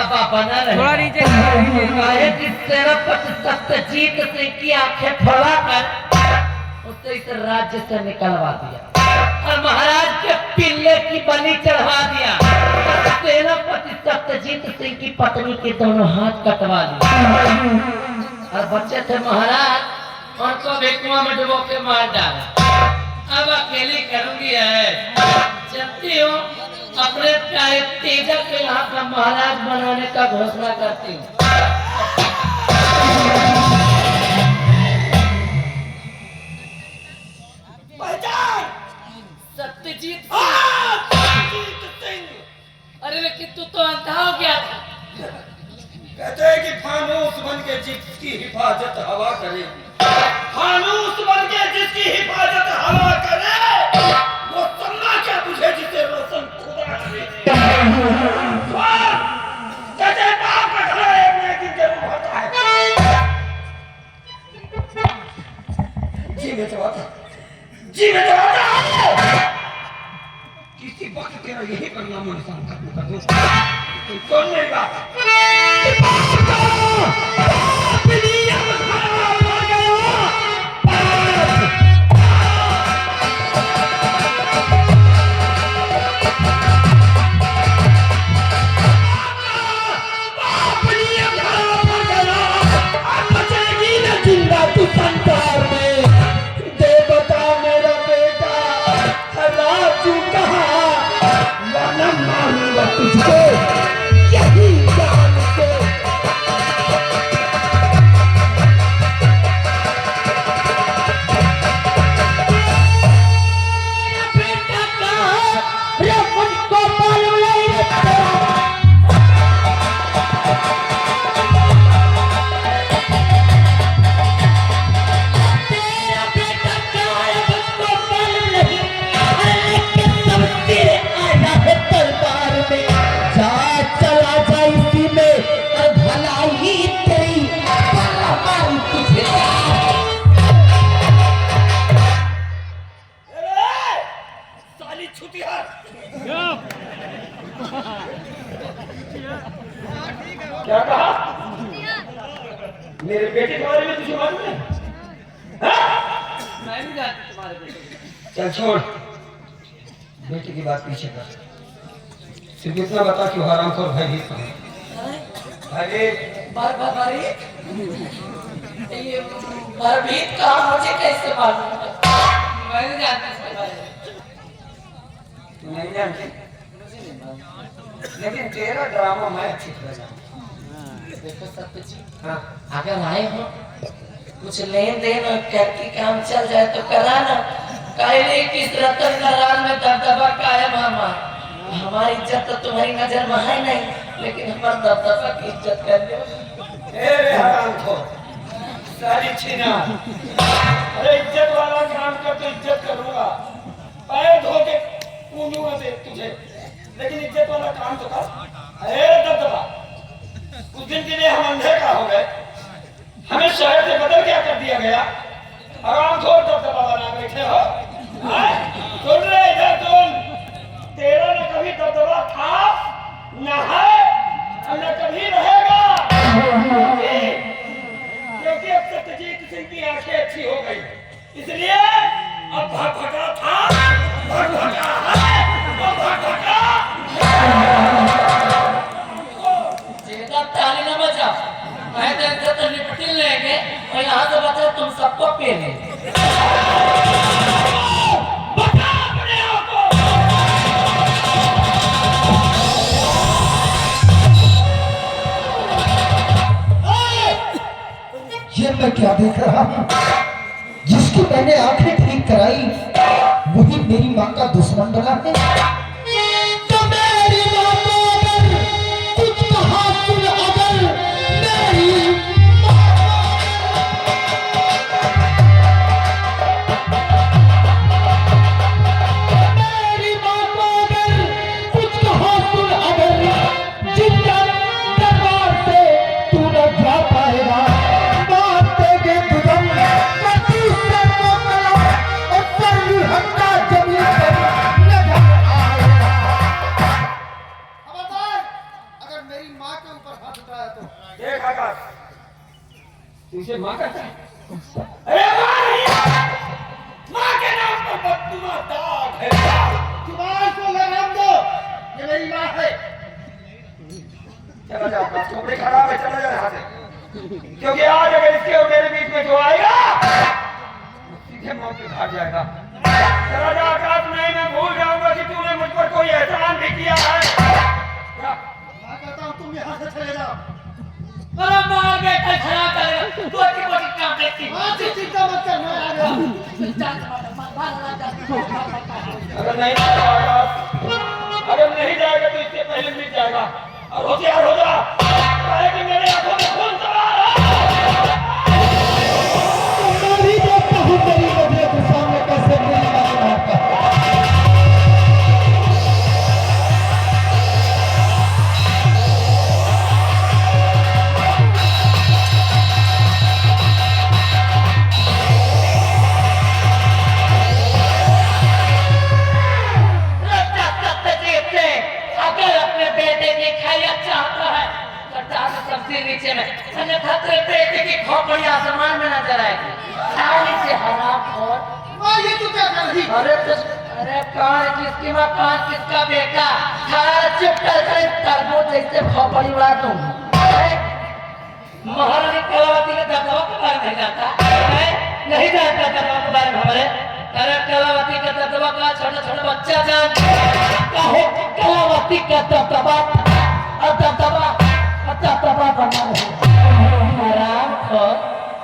दबदबा बना रहे। थोड़ा नीचे जिस सेनापति सत्यजीत सिंह की आंखें फोड़ा कर उसे इस राज्य से निकलवा दिया और महाराज के पिल्ले की बलि चढ़वा दिया। सेनापति सत्यजीत सिंह की पत्नी के दोनों हाथ कटवा दिए और बच्चे थे महाराज उनको भी कुआं में डुबो के मार डाला। अब अकेली करूंगी है, चलती हूँ अपने प्यारे तेजा के यहाँ का महाराज बनाने का घोषणा करती हूँ। सत्यजीत सिंह। अरे लेकिन तू तो अंधा हो गया था। कहते हैं कि फानूस बन के जिसकी हिफाजत हवा करे, फानूस बन के जिसकी हिफाजत हवा करे, वो सन्ना क्या बुझे जिसे रोशन खुदा करे। कहते हैं बाप का घर एक न एक दिन जरूर होता है। जी में तो आता, जी में तो आता है। किसी वक्त तेरा यही परिणाम निशान करने का दोस्त कोई कौन नहीं बात। क्या कहा? मेरे बेटे के बारे में तुझे मालूम है? मैं भी जानती तुम्हारे बेटे। चल छोड़, बेटे की बात पीछे कर। सिर्फ इतना बता कि हरामखोर भयभीत कौन है? ये भयभीत कहा मुझे कैसे मालूम? मैं नहीं जानती इसके बारे में। तू नहीं जानती? लेकिन तेरा ड्रामा मैं अच्छी तरह जानता। देखो सत्यजीत, हाँ, अगर आए हो कुछ लेन देन और करके काम चल जाए तो कराना। काहे किस रतन नाराज में दबदबा कायम हमारी इज्जत तो तुम्हारी नजर में है नहीं, लेकिन हमारा दबदबा की इज्जत कर दो। ए हरामखोर, सारी छीना। अरे इज्जत वाला काम कर तो इज्जत करूंगा, पैर धो के पूजूंगा तुझे, लेकिन इज्जत वाला काम तो कर। अरे दबदबा, कुछ दिन के लिए हम अंधे का हो गए, हमें शहर से बदल क्या कर दिया गया। हरामखोर दबदबा बना बैठे हो। सुन रहे इधर सुन, तेरा न कभी दबदबा था न है और न कभी रहेगा, क्योंकि अब सत्यजीत सिंह की आंखें अच्छी हो गई, इसलिए अब भगभगा था, भगभगा है, अब भगभगा। ताली न बजा, मैं तो निपट लेंगे और यहाँ से बचा तुम सबको पे लेंगे। ये मैं क्या देख रहा हूँ? जिसकी मैंने आंखें ठीक कराई वही मेरी माँ का दुश्मन बना है। तो मेरी माँ को अगर कुछ कहा सुन, अगर मेरी माँ को अगर कुछ कहा सुन, अगर जिंदा दरबार से तू न जा पाएगा, हत्ता जमीन पर नजर आए। माँ के ऊपर हाथ उठाया तो देख आकाश, तुझे माँ कहता है? अरे माँ नहीं है! माँ के नाम पर बददुआ दाग है, दाग। जुबान को लगाम दो, ये मेरी माँ है। चला जा आकाश, कपड़े खराब है, चला जा यहाँ से। क्योंकि आज अगर इसके और मेरे बीच में जो आएगा, वो सीधे मौत के घाट जाएगा। चला जा आकाश, नहीं मैं भूल जाऊंगा कि तूने मुझ पर कोई एहसान भी किया है। मैं कहता हूँ तुम यहाँ से चले जाओ। अरे मार बेटा खड़ा करेगा छोटी मोटी काम देखती माँ से चिंता मत कर, मैं आ गया। अगर नहीं जाएगा, अगर नहीं जाएगा तो इससे पहले मिल जाएगा। और होशियार हो जा, काहे कि मेरे आंखों में खून सवार है। मैं भी देखता हूँ तेरी नजर के सामने कैसे मेरी माँ को मारता है। अगर अपने बेटे की खैरियत चाहता है तो डाल सबसे नीचे में, अन्यथा तेरे बेटे की खोपड़ी आसमान में नजर आएगी। साली से हराम खोर। माँ ये तू क्या कर रही? अरे कौन किसकी माँ, कौन किसका बेटा? खाना चुप कर तरबूज जैसे खोपड़ी उड़ा दूं। महारानी कलावती का दबदबा के बारे में नहीं जानता, नहीं जानता दबदबा के बारे में हमारे। अरे कलावती का दबदबा का छोटा छोटा बच्चा जानता है। कलावती का दबदबा बना हराम खोर,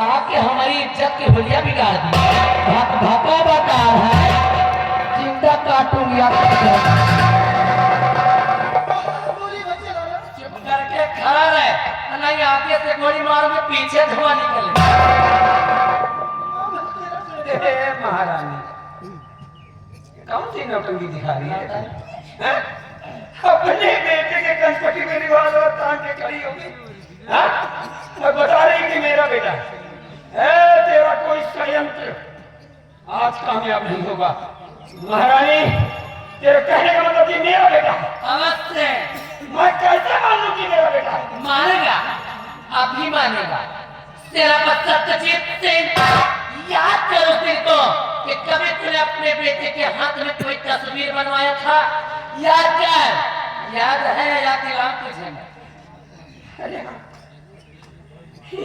आके हमारी इज्जत की हुलिया बिगाड़ दी। भाका बता है, जिंदा काटूंगी आपको। बोली बच्चे लोग। चुप करके खड़ा रहे, नहीं आगे से गोली मारोगे पीछे धुआं निकले। महारानी कौन सी नौटंकी दिखा रही है? हैं? अपने बेटे के कंपटी में निवास और तान के खड़ी होगी, और बता रही कि मेरा बेटा है। तेरा कोई षड्यंत्र आज कामयाब नहीं होगा। महारानी तेरे कहने का मतलब कि मेरा बेटा, अवश्य मैं कैसे मान लूं कि मेरा बेटा है? मानेगा, अभी मानेगा। तेरा बच्चा सचित सिंह, याद कर उस दिन को कि कभी तूने अपने बेटे के हाथ में कोई तस्वीर बनवाया था। याद कर, याद है या दिलाऊं तुझे मैं? अरे हाँ,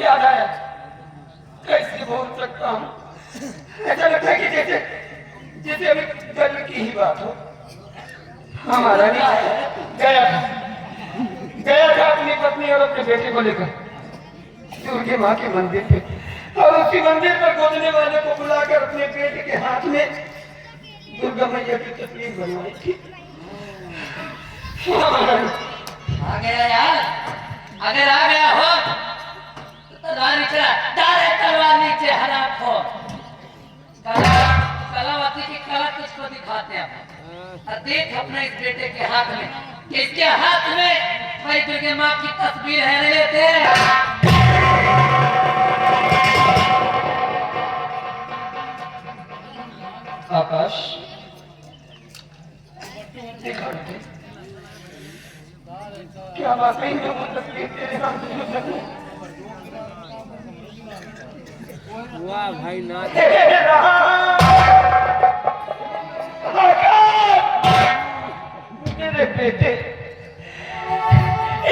याद आया, कैसे भूल सकता हूँ। ऐसा लगता है कि जैसे जैसे अभी कल की ही बात हो। हमारा गया था अपनी पत्नी और अपने बेटे को लेकर दुर्गे माँ के मंदिर पे, और उसी मंदिर पर गोदने वाले को बुलाकर अपने बेटे के हाथ में दुर्गा मैया की तस्वीर बनवाई थी। आ गया यार, अगर आ गया हो तो तलवार नीचे, डायरेक्ट तलवार नीचे हराम खोर। कलावती की कला तुझको दिखाते हैं। और देख अपने इस बेटे के हाथ में, कि इसके हाथ में भाई दुर्गे माँ की तस्वीर है। नहीं लेते आकाश देखा बेटे, क्या वाकई में वो तस्वीर तेरे हाथ में है? वाह भाई ना मेरे बेटे,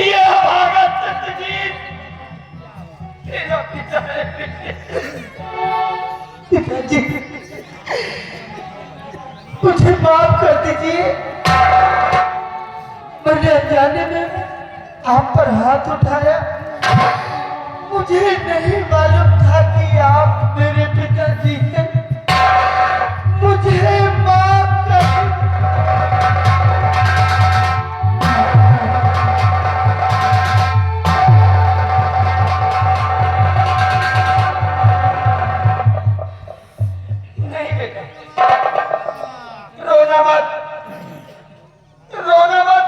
यह भगत सत्यजीत तेरा पिता है। पिताजी मुझे माफ कर दीजिए, मैंने अनजाने में आप पर हाथ उठाया। मुझे नहीं मालूम था कि आप मेरे पिताजी हैं। मुझे माफ कर नहीं बेटा, रोना मत, रोना मत,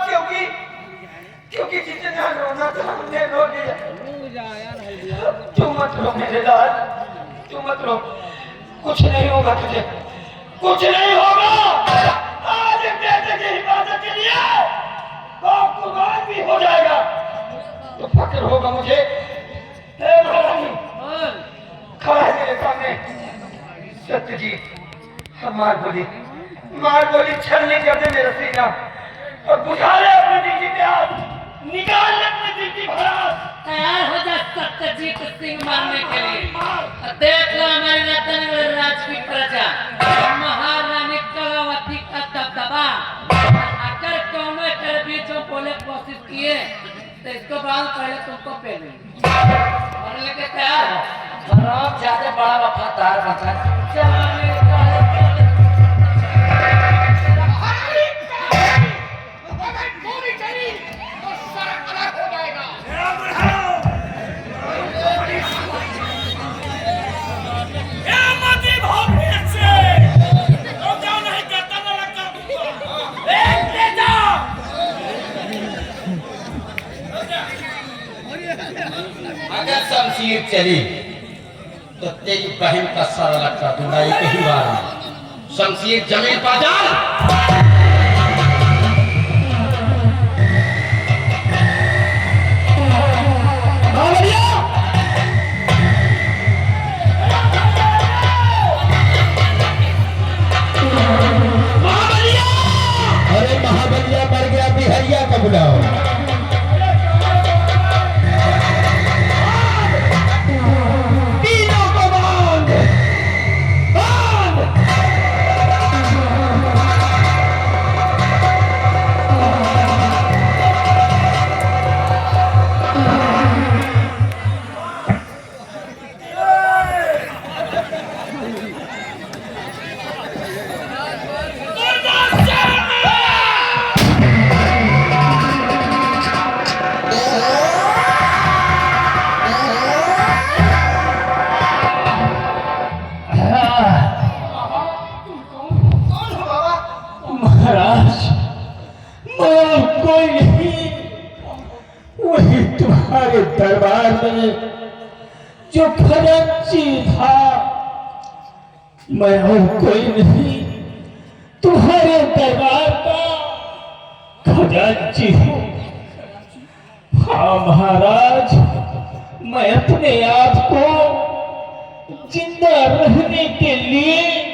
क्योंकि जितना रोना था हमने रो लिया। तू मत रो मेरे लाल, तू मत रो, कुछ नहीं होगा तुझे, कुछ नहीं होगा। आज बेटे की हिफाजत के लिए बाप कुर्बान भी हो जाएगा। मार गोली छल नहीं करते मेरा सीना और बुझा ले अपने दिल की प्यास, निकाल ले अपने दिल की भड़ास। तैयार हो जा सत्यजीत सिंह मारने के लिए। देख लो हमारी रतन राज की प्रजा, महारानी कलावती का दबदबा। अगर कौनो कर बीचों बोले कोशिश किए तो इसको बाद पहले तुमको पहले मरने के तैयार हो। राम ज्यादा बड़ा वफादार बता। अगर शमशीर चली तो तेरी बहन का सारा लटका दूंगा एक ही बार में। शमशीर जमीन पर डाल। अरे महाबलिया मर गया, बिहरिया का बुलाओ। महाराज मैं कोई नहीं, वही तुम्हारे दरबार में जो खजांची था, मैं और कोई नहीं, तुम्हारे दरबार का खजांची हूँ। हाँ महाराज, मैं अपने आप को जिंदा रहने के लिए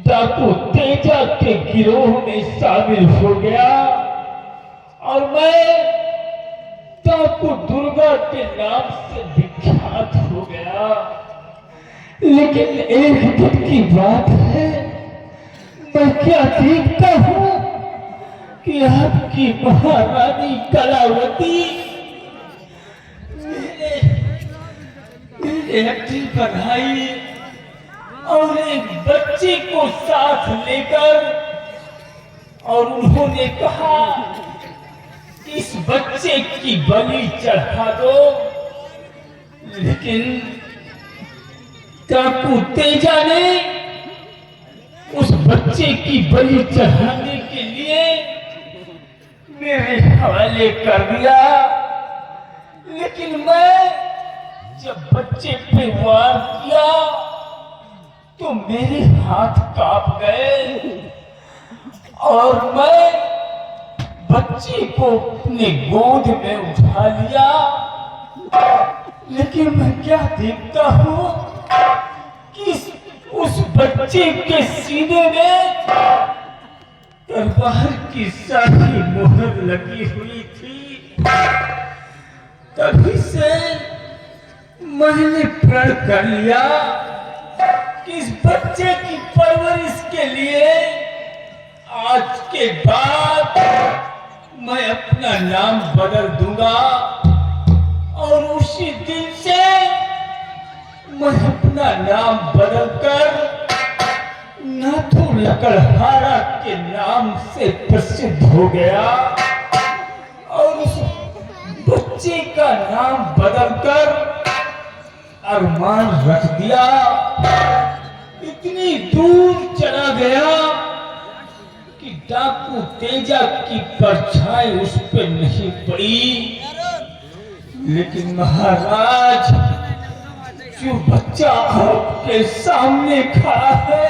डाकू तेजा के गिरोह में शामिल हो गया और मैं डाकू दुर्गा के नाम से विख्यात हो गया। लेकिन एक दिन की बात है, मैं क्या देखता हूँ कि आपकी महारानी कलावती मेरे हड्डी बनाई और एक बच्चे को साथ लेकर, और उन्होंने कहा इस बच्चे की बलि चढ़ा दो। लेकिन डाकू तेजा ने उस बच्चे की बलि चढ़ाने के लिए मेरे हवाले कर दिया। लेकिन मैं जब बच्चे पे वार किया तो मेरे हाथ कांप गए और मैं बच्चे को अपने गोद में उठा लिया। लेकिन मैं क्या देखता हूँ कि उस बच्चे के सीने में तलवार की शाही मोहर लगी हुई थी। तभी से मैंने प्रण कर लिया कि इस बच्चे की परवरिश के लिए आज के बाद मैं अपना नाम बदल दूंगा और उसी दिन से मैं अपना नाम बदलकर नाथू लकड़हारा के नाम से प्रसिद्ध हो गया और उस बच्चे का नाम बदलकर अरमान रख दिया। इतनी दूर चला गया कि डाकू तेजा की परछाई उस पर नहीं पड़ी। लेकिन महाराज, जो बच्चा आपके सामने खड़ा है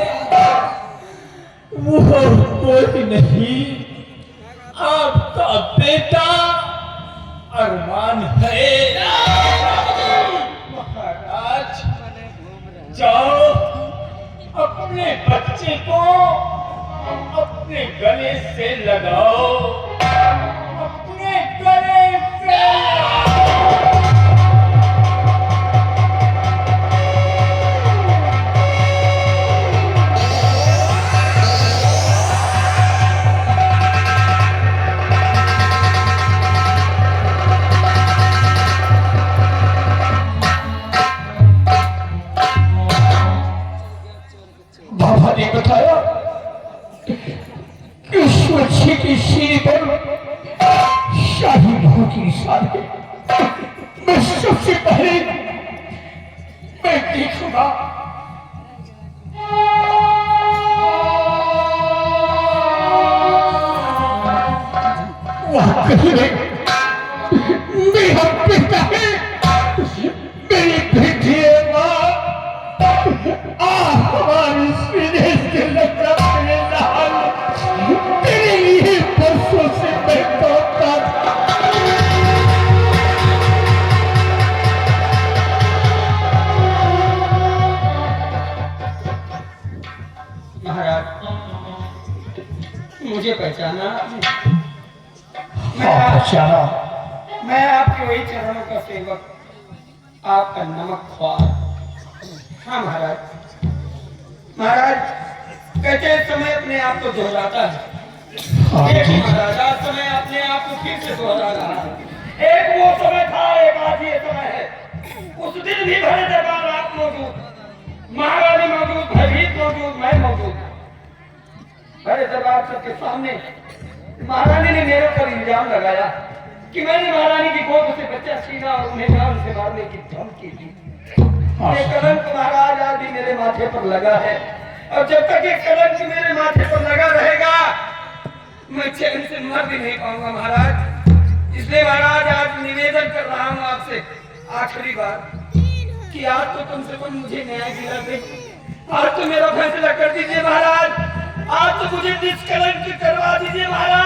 वो कोई नहीं, आपका बेटा अरमान है। महाराज, जाओ अपने बच्चे रस्सी को अपने गले से लगाओ, अपने गले से बाबा ने बताया कि उस बच्चे की सीने पर शाही बहू की निशान है। मैं सबसे पहले मैं देखूंगा। वहां कहीं मेरा बेटा है, मेरी बेटी है। माँ हमारे सीने से लगा मेरे लाल, तेरे लिए बरसों से मैं तोड़ता था। महाराज, मुझे पहचाना? हाँ पहचाना। मैं आपके वही चरणों का सेवक, आपका नमक ख्वार। हाँ महाराज, महाराज कहते समय अपने आप को दोहराता है। हाँ एक जी। महाराज आज समय अपने आप को फिर से दोहरा रहा है। एक वो समय था, एक आज ये समय है। उस दिन भी भरे दरबार आप मौजूद, महारानी मौजूद, भयभीत मौजूद, मैं मौजूद। भरे दरबार सबके सामने महारानी ने मेरे पर इल्जाम लगाया कि मैंने महारानी की गोद से बच्चा छीना और उन्हें जान से मारने की धमकी दी। ये कलंक महाराज आज भी मेरे माथे पर लगा है, और जब तक ये कलंक मेरे माथे पर लगा रहेगा मैं चैन से मर भी नहीं पाऊंगा महाराज। इसलिए महाराज आज निवेदन कर रहा हूँ आपसे आखिरी बार कि आज तो कम से कम मुझे न्याय दिला दे। आज तो मेरा फैसला कर दीजिए महाराज, आज तो मुझे निष्कलंक करवा दीजिए महाराज।